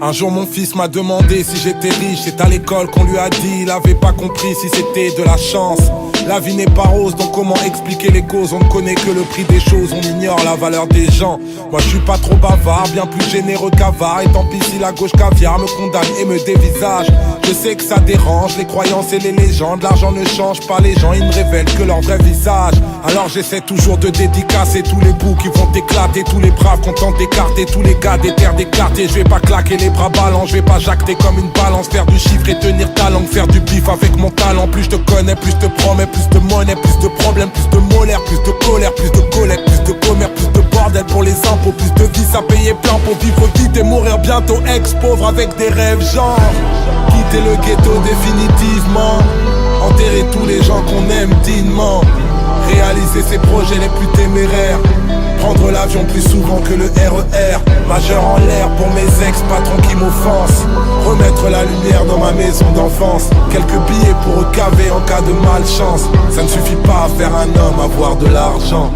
Un jour mon fils m'a demandé si j'étais riche. C'est à l'école qu'on lui a dit, il avait pas compris si c'était de la chance. La vie n'est pas rose, donc comment expliquer les causes? On ne connaît que le prix des choses, on ignore la valeur des gens. Moi je suis pas trop bavard, bien plus généreux qu'avare. Et tant pis si la gauche caviar me condamne et me dévisage. Je sais que ça dérange, les croyances et les légendes. L'argent ne change pas les gens, ils ne révèlent que leur vrai visage. Alors j'essaie toujours de dédicacer tous les bouts qui vont éclater, tous les braves contents d'écarter, tous les gars des terres des quartiers. Je vais pas claquer les bras ballants, je vais pas jacter comme une balance. Faire du chiffre et tenir ta langue, faire du bif avec mon talent. Plus je te connais, plus je te promets, plus de monnaie, plus de problèmes, plus de molaire, plus de colère, plus de collecte, plus de commère, plus de bordel pour les impôts, plus de vices à payer plein pour vivre vite et mourir bientôt ex-pauvre avec des rêves genre quitter le ghetto définitivement, enterrer tous les gens qu'on aime dignement, réaliser ses projets les plus téméraires, prendre l'avion plus souvent que le RER, majeur en l'air pour mes ex-patrons qui m'offensent, remettre la lumière dans ma maison d'enfance, quelques billets pour recaver en cas de malchance. Ça ne suffit pas à faire un homme, avoir de l'argent.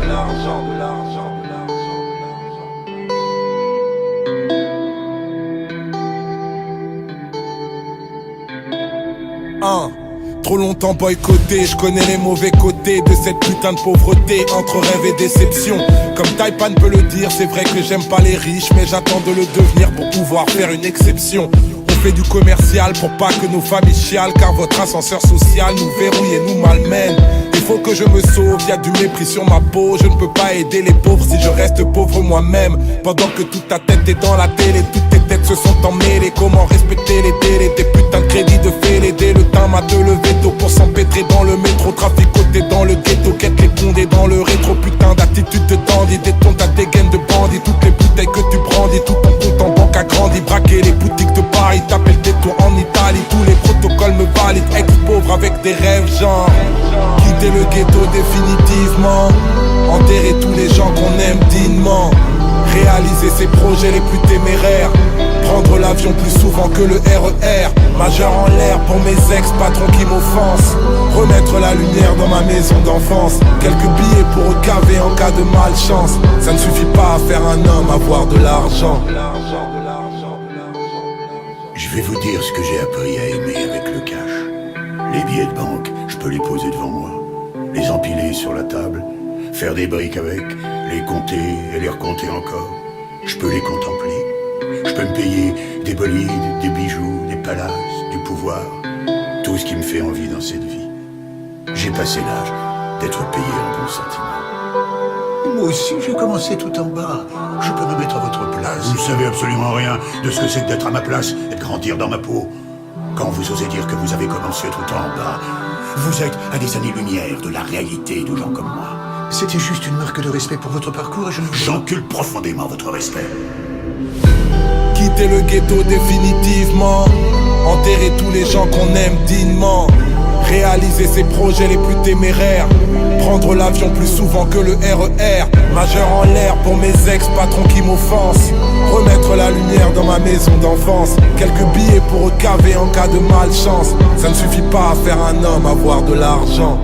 Trop longtemps boycotté, je connais les mauvais côtés de cette putain de pauvreté, entre rêve et déception. Comme Taipan peut le dire, c'est vrai que j'aime pas les riches, mais j'attends de le devenir pour pouvoir faire une exception. On fait du commercial pour pas que nos familles chialent, car votre ascenseur social nous verrouille et nous malmène. Il faut que je me sauve, y'a du mépris sur ma peau. Je ne peux pas aider les pauvres si je reste pauvre moi-même. Pendant que toute ta tête est dans la télé, toutes tes têtes se sont emmêlées. Comment respecter les délais, des putains de crédits de fêlés. Le temps m'a de lever tôt pour s'empêtrer dans le métro. Traficoté dans le ghetto, quête les condés dans le rétro. Putain d'attitude de dandy, détonne ta dégaine de bandit. Toutes les bouteilles que tu brandis, tout ton compte en banque a grandi. Braquer les boutiques de Paris, taper le détour en Italie. Tous les protocoles me valident, ex-pauvre avec des rêves genre quitter le ghetto définitivement, enterrer tous les gens qu'on aime dignement, réaliser ses projets les plus téméraires, prendre l'avion plus souvent que le RER, majeur en l'air pour mes ex-patrons qui m'offensent, remettre la lumière dans ma maison d'enfance, quelques billets pour recaver en cas de malchance. Ça ne suffit pas à faire un homme, avoir de l'argent. Je vais vous dire ce que j'ai appris à aimer avec le cash. Les billets de banque, je peux les poser devant moi, les empiler sur la table, faire des briques avec, les compter et les recompter encore. Je peux les contempler. Je peux me payer des bolides, des bijoux, des palaces, du pouvoir, tout ce qui me fait envie dans cette vie. J'ai passé l'âge d'être payé en bons sentiments. Moi aussi, j'ai commencé tout en bas. Je peux me mettre à votre place. Vous ne savez absolument rien de ce que c'est d'être à ma place et de grandir dans ma peau. Quand vous osez dire que vous avez commencé tout en bas, vous êtes à des années-lumière de la réalité de gens comme moi. C'était juste une marque de respect pour votre parcours et je ne vous... J'encule profondément votre respect. Quitter le ghetto définitivement, enterrer tous les gens qu'on aime dignement, réaliser ses projets les plus téméraires, prendre l'avion plus souvent que le RER, majeur en l'air pour mes ex-patrons qui m'offensent, remettre la lumière dans ma maison d'enfance, quelques billets pour recaver en cas de malchance. Ça ne suffit pas à faire un homme, avoir de l'argent.